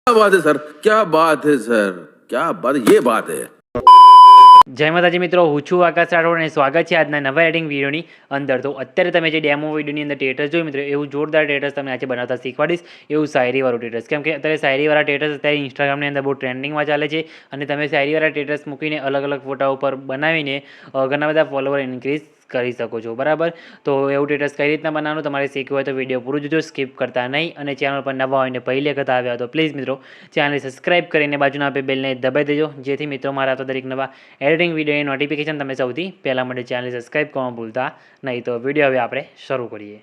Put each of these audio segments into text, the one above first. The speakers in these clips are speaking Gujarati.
क्या बात है सर, क्या बात है सर, क्या बात, ये बात है। જય માતાજી મિત્રો, હું છું આકાશ રાઠોડ અને સ્વાગત છે આજના નવા એડિંગ વિડીયોની અંદર. તો અત્યારે તમે જે ડેમો વિડીયોની અંદર ટેટસ જોયું મિત્રો, એવું જોરદાર ટેટસ તમને આજે બનાવતા શીખવાડીશ. એવું શાયરીવાળું ટેટસ, કેમ કે અત્યારે શાયરીવાળા ટેટસ અત્યારે ઇન્સ્ટાગ્રામની અંદર બહુ ટ્રેન્ડિંગમાં ચાલે છે અને તમે શાયરીવાળા ટેટસ મૂકીને અલગ અલગ ફોટા ઉપર બનાવીને ઘણા બધા ફોલોવર ઇન્ક્રીઝ કરી શકો છો, બરાબર. તો એવું ટેટસ કઈ રીતના બનાવવાનું તમારે શીખવું હોય તો વિડીયો પૂરું જોજો, સ્કીપ કરતા નહીં. અને ચેનલ પર નવા હોય ને પહેલી વખત આવ્યા તો પ્લીઝ મિત્રો ચેનલને સબસ્ક્રાઇબ કરીને બાજુના આપે બેલને દબાઈ દેજો, જેથી મિત્રો મારા આવતા દરેક નવા એડિટિંગ વિડીયોની નોટિફિકેશન તમે સૌથી પહેલાં માટે ચેનલને સબસ્ક્રાઇબ કરવાનું ભૂલતા નહીં. તો વિડીયો હવે આપણે શરૂ કરીએ.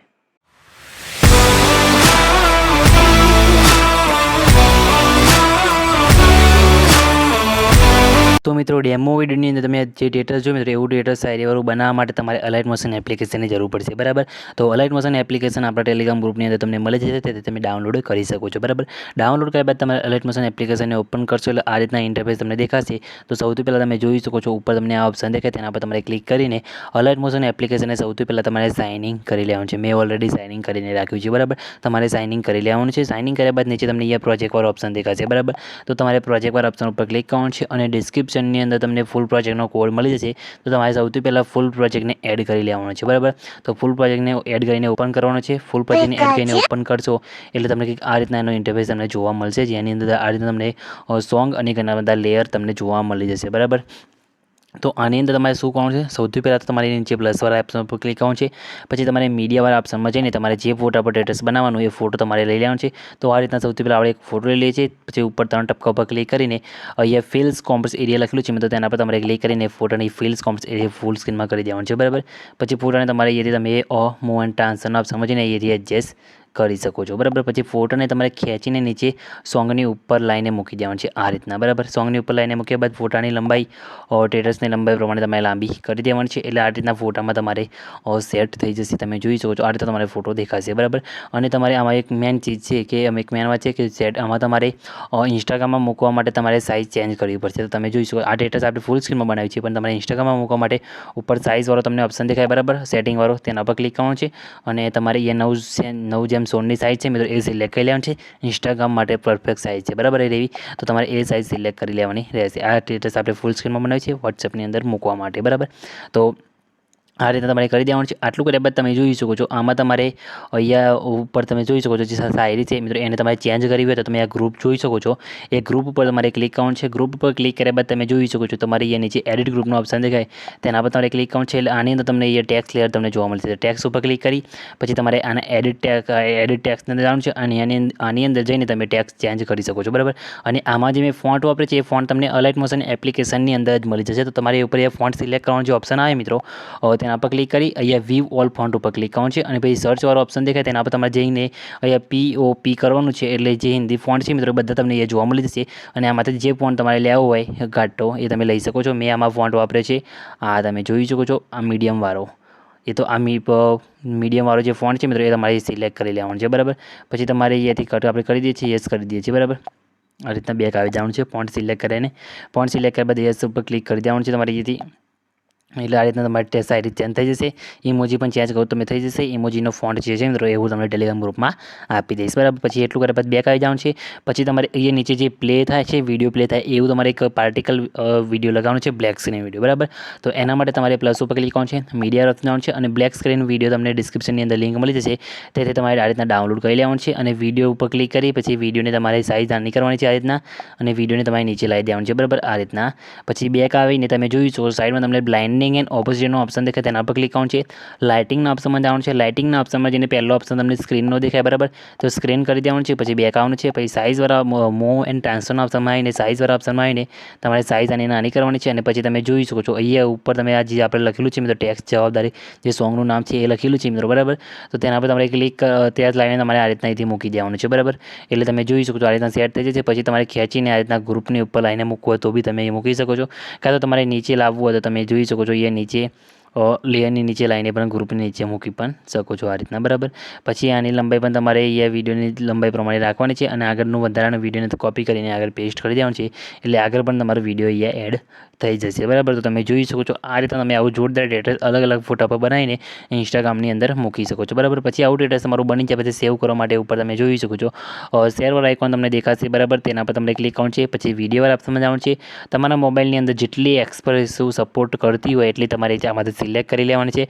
તો મિત્રો ડેમો વિડીયોની અંદર તમે જે ટેટસ જો મિત્રો, એવું ટેટસ શાયરીવાળું બનાવવા માટે તમારે અલાઇટ મોશન એપ્લિકેશનની જરૂર પડશે, બરાબર. તો અલાઇટ મોશન એપ્લિકેશન આપણા ટેલિગ્રામ ગ્રુપની અંદર તમને મળી જશે, તેથી તમે ડાઉનલોડ કરી શકો છો, બરાબર. ડાઉનલોડ કર્યા બાદ તમારે અલાઇટ મોશન એપ્લિકેશનને ઓપન કરશો એટલે આ રીતના ઇન્ટરફેસ તમને દેખાશે. તો સૌથી પહેલાં તમે જોઈ શકો છો ઉપર તમને આ ઓપ્શન દેખાય, તેના પર તમારે ક્લિક કરીને અલાઇટ મોશન એપ્લિકેશનને સૌથી પહેલાં તમારે સાઇન ઇન કરી લેવાનું છે. મેં ઓલરેડી સાઇન ઇન કરીને રાખ્યું છે, બરાબર. તમારે સાઇન ઇન કરી લેવાનું છે. સાઇન ઇન કર્યા બાદ નીચે તમને અહીંયા પ્રોજેક્ટવાળો ઓપ્શન દેખાશે, બરાબર. તો તમારે પ્રોજેક્ટવાળા ઓપ્શન ઉપર ક્લિક કરવાનું છે અને ડિસ્ક્રિપ્શનની અંદર તમને ફૂલ પ્રોજેક્ટનો કોડ મળી જશે. તો તમારે સૌથી પહેલાં ફૂલ પ્રોજેક્ટને એડ કરી લેવાનો છે, બરાબર. તો ફૂલ પ્રોજેક્ટને એડ કરીને ઓપન કરવાનો છે. ફૂલ પ્રોજેક્ટને એડ કરીને ઓપન કરશો એટલે તમને કંઈક આ રીતના એનો ઇન્ટરફેસ તમને જોવા મળશે, જેની અંદર આ રીતના તમને સોંગ અને ઘણા બધા લેયર તમને જોવા મળી જશે, બરાબર. તો આની અંદર તમારે શું કરવાનું છે, સૌથી પહેલાં તો તમારે નીચે પ્લસવાળા ઓપ્શન પર ક્લિક કરવાનું છે. પછી તમારે મીડિયાવાળા ઓપ્શનમાં જઈને તમારે જે ફોટા પર સ્ટેટસ બનાવવાનું એ ફોટો તમારે લઈ લેવાનો છે. તો આ રીતના સૌથી પહેલાં આપણે એક ફોટો લઈ લઈએ છીએ. પછી ઉપર 3 ટપકા પર ક્લિક કરીને અહીંયા ફિલ્સ કોમ્પ્રેસ એરિયા લખેલું છે, તો તેના પર તમારે ક્લિક કરીને ફોટાની ફિલ્સ કોમ્પ્રેસ એરિયા ફૂલ સ્ક્રીનમાં કરી દેવાનું છે, બરાબર. પછી ફોટાને તમારે અહીંયાથી તમે મૂવ એન્ડ ટ્રાન્સફરના ઓપ્શનમાં જઈને અહીંયાથી એડજસ્ટ કરી શકો છો, બરાબર. પછી ફોટોને તમારે ખેંચીને નીચે સોંગની ઉપર લાઈને મૂકી દેવાનું છે, આ રીતના, બરાબર. સોંગની ઉપર લાઈને મૂક્યા બાદ ફોટાની લંબાઈ ટેટસની લંબાઈ પ્રમાણે તમારે લાંબી કરી દેવાની છે, એટલે આ રીતના ફોટામાં તમારે સેટ થઈ જશે. તમે જોઈ શકો છો આ રીતે તમારે ફોટો દેખાશે, બરાબર. અને તમારે આમાં એક મેન ચીજ છે કે એક મેન વાત છે કે સેટ આમાં તમારે ઇન્સ્ટાગ્રામમાં મૂકવા માટે તમારે સાઇઝ ચેન્જ કરવી પડશે. તો તમે જોઈ શકો આ ટેટસ આપણે ફૂલ સ્ક્રીનમાં બનાવી છે, પણ તમારે ઇન્સ્ટાગ્રામમાં મૂકવા માટે ઉપર સાઇઝવાળો તમને ઓપ્શન દેખાય, બરાબર, સેટિંગવાળો, તેના પર ક્લિક કરવાનું છે અને તમારે એ 9 જેમ 16ની સાઇઝ છે મિત્રો, એ સિલેક્ટ કરી લેવાની છે. ઇન્સ્ટાગ્રામ માટે પરફેક્ટ સાઇઝ છે, બરાબર, એ રહેવી. તો તમારે એ સાઇઝ સિલેક્ટ કરી લેવાની રહેશે. આ સ્ટેટસ આપણે ફૂલ સ્ક્રીનમાં બનાવી છે વોટ્સએપની અંદર મૂકવા માટે, બરાબર. તો આ રીતે તમારે કરી દેવાનું છે. આટલું કર્યા બાદ તમે જોઈ શકો છો આમાં તમારે અહીંયા ઉપર તમે જોઈ શકો છો જે શાયરી છે મિત્રો, એને તમારે ચેન્જ કરવી હોય તો તમે આ ગ્રુપ જોઈ શકો છો. એ ગ્રુપ ઉપર તમારે ક્લિક કરવાનું છે. ગ્રુપ ઉપર ક્લિક કર્યા બાદ તમે જોઈ શકો છો તમારે અહીંયા નીચે એડિટ ગ્રુપનો ઓપ્શન દેખાય, તેના પર તમારે ક્લિક કરવાનું છે. એટલે આની અંદર તમને અહીંયા ટેક્સ લેયર તમને જોવા મળશે. ટેક્સ ઉપર ક્લિક કરી પછી તમારે આના એડિટ ટેક્સની અંદર જવાનું છે અને આની અંદર જઈને તમે ટેક્સ ચેન્જ કરી શકો છો, બરાબર. અને આમાં જે મેં ફોન્ટ વાપરે છે એ ફોન્ટ તમને અલાઇટ મોશન એપ્લિકેશનની અંદર જ મળી જશે. તો તમારે ઉપર એ ફોન્ટ સિલેક્ટ કરવાનો જે ઓપ્શન આવે મિત્રો, તેના પર ક્લિક કરી અહીંયા વ્યૂ ઓલ ફોન્ટ ઉપર ક્લિક કરવાનું છે અને પછી સર્ચવાળો ઓપ્શન દેખાય, તેના પર તમારે જઈને અહીંયા POP કરવાનું છે, એટલે જે હિન્દી ફોન્ટ છે મિત્રો બધા તમને અહીંયા જોવા મળી જશે. અને આમાંથી જે ફોન્ટ તમારે લેવો હોય ઘાટો એ તમે લઈ શકો છો. મેં આમાં ફોન્ટ વાપરે છે, આ તમે જોઈ શકો છો, આ મીડિયમવાળો. એ તો આ મીડિયમવાળો જે ફોન્ટ છે મિત્રો એ તમારે સિલેક્ટ કરી લેવાનું છે, બરાબર. પછી તમારે અહીંયાથી કટ આપણે કરી દઈએ છીએ, યસ કરી દઈએ છીએ, બરાબર. આ રીતના બેક આવી જવાનું છે. ફોન્ટ સિલેક્ટ કરીને ફોન્ટ સિલેક્ટ કર્યા બાદ યસ ઉપર ક્લિક કરી દેવાનું છે તમારે અહીંયાથી. એટલે આ રીતના તમારી સાઇડ ચેન્જ થઈ જશે. ઇમોજી પણ ચેન્જ કરો તમે થઈ જશે. ઇમોજીનો ફોન્ટ જે છે મિત્રો એવું તમને ટેલિગ્રામ ગ્રુપમાં આપી દઈશ, બરાબર. પછી એટલું કર્યા પછી બેક આવી જવાનું છે. પછી તમારે અહીંયા નીચે જે પ્લે થાય છે, વિડીયો પ્લે થાય એવું તમારે એક પાર્ટિકલ વિડીયો લગાવવાનો છે, બ્લેક સ્ક્રીન વિડીયો, બરાબર. તો એના માટે તમારે પ્લસ ઉપર ક્લિક કરવાનું છે, મીડિયા રચવાનું છે અને બ્લેક સ્ક્રીન વિડીયો તમને ડિસ્ક્રિપ્શનની અંદર લિંક મળી જશે, તેથી તમારે આ રીતના ડાઉનલોડ કરી લેવાનું છે. અને વિડીયો ઉપર ક્લિક કરી પછી વિડીયોને તમારે સાઇઝ નાની કરવાની છે આ રીતના, અને વિડીયોને તમારે નીચે લાવી દેવાનું છે, બરાબર, આ રીતના. પછી બેક આવીને તમે જોઈ શકો સાઇડમાં તમને બ્લાઇન્ડિંગ એન્ડ ઓપોઝિટનો ઓપ્શન દેખાય, તેના પર ક્લિક કરવાનું છે. લાઇટિંગના ઓપ્શનમાં જવાનું છે. લાઇટિંગના ઓપ્શનમાં જઈને પહેલો ઓપ્શન તમને સ્ક્રીનનો દેખાય, બરાબર, તો સ્ક્રીન કરી દેવાનું છે. પછી બેક આવવાનું છે. પછી સાઇઝવાળા મૂવ એન્ડ ટ્રાન્સફરના ઓપ્શનમાં આવીને સાઇઝવાળા ઓપ્શનમાં આવીને તમારે સાઇઝ આની નાની કરવાની છે. અને પછી તમે જોઈ શકો છો અહીંયા ઉપર તમે આ જે આપણે લખેલું છે મિત્રો ટેક્સ જવાબદારી, જે સોંગનું નામ છે એ લખેલું છે મિત્રો, બરાબર. તો તેના પર તમારે ક્લિક ત્યાં જ લાવીને તમારે આ રીતના અહીંથી મૂકી દેવાનું છે, બરાબર. એટલે તમે જોઈ શકો છો આ રીતના સેટ થઈ જશે. પછી તમારે ખેંચીને આ રીતના ગ્રુપની ઉપર લાઈને મૂકવું હોય તો બી તમે એ મૂકી શકો છો, કાં તો તમારે નીચે લાવવું હોય તો તમે જોઈ શકો છો અહીંયા નીચે લેયરની નીચે લાઈને પણ ગ્રુપની નીચે મૂકી પણ શકો છો આ રીતના, બરાબર. પછી આની લંબાઈ પણ તમારે અહીંયા વિડીયોની લંબાઈ પ્રમાણે રાખવાની છે અને આગળનું વધારાનું વિડીયોને કોપી કરીને આગળ પેસ્ટ કરી દેવાનું છે, એટલે આગળ પણ તમારો વિડીયો અહીંયા એડ થઈ જશે બરાબર. તો તમે જોઈ શકો છો આ રીતે તમે આવું જોરદાર સ્ટેટસ અલગ અલગ ફોટા પર બનાવીને ઇન્સ્ટાગ્રામની અંદર મૂકી શકો છો બરાબર. પછી આવું સ્ટેટસ તમારું બની જાય પછી સેવ કરવા માટે ઉપર તમે જોઈ શકો છો શેરવાળા આઇકોન તમને દેખાશે બરાબર. તેના પર તમને ક્લિક કરવાનું છે. પછી વિડીયોવાળા ઓપ્શનમાં જવાનું છે. તમારા મોબાઈલની અંદર જેટલી એક્સપ્રેસિવ સપોર્ટ કરતી હોય એટલી તમારે આમાંથી સિલેક્ટ કરી લેવાની છે.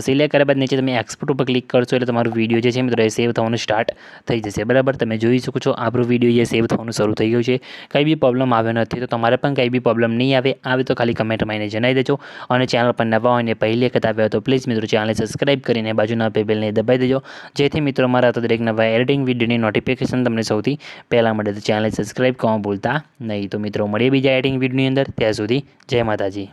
સિલેક્ટ કર્યા બાદ નીચે તમે એક્સપોર્ટ ઉપર ક્લિક કરશો એટલે તમારું વિડીયો જે છે મિત્રો એ સેવ થવાનું સ્ટાર્ટ થઈ જશે બરાબર. તમે જોઈ શકો છો આપણું વિડીયો જે સેવ થવાનું શરૂ થઈ ગયું છે. કંઈ બી પ્રોબ્લેમ આવ્યો નથી તો તમારે પણ કંઈ બી પ્રોબ્લેમ નહીં આવે તો ખાલી કમેન્ટમાં એને જણાવી દેજો. અને ચેનલ પર નવા હોય ને પહેલી વખત આવ્યા તો પ્લીઝ મિત્રો ચેનલને સબસ્ક્રાઇબ કરીને બાજુના બેલને દબાવી દેજો જેથી મિત્રો મારા તો દરેક નવા એડિટિંગ વિડીયોની નોટિફિકેશન તમને સૌથી પહેલાં મળે. તો ચેનલને સબસ્ક્રાઇબ કરવા ભૂલતા નહીં. તો મિત્રો મળીએ બીજા એડિટિંગ વિડીયોની અંદર. ત્યાં સુધી જય માતાજી.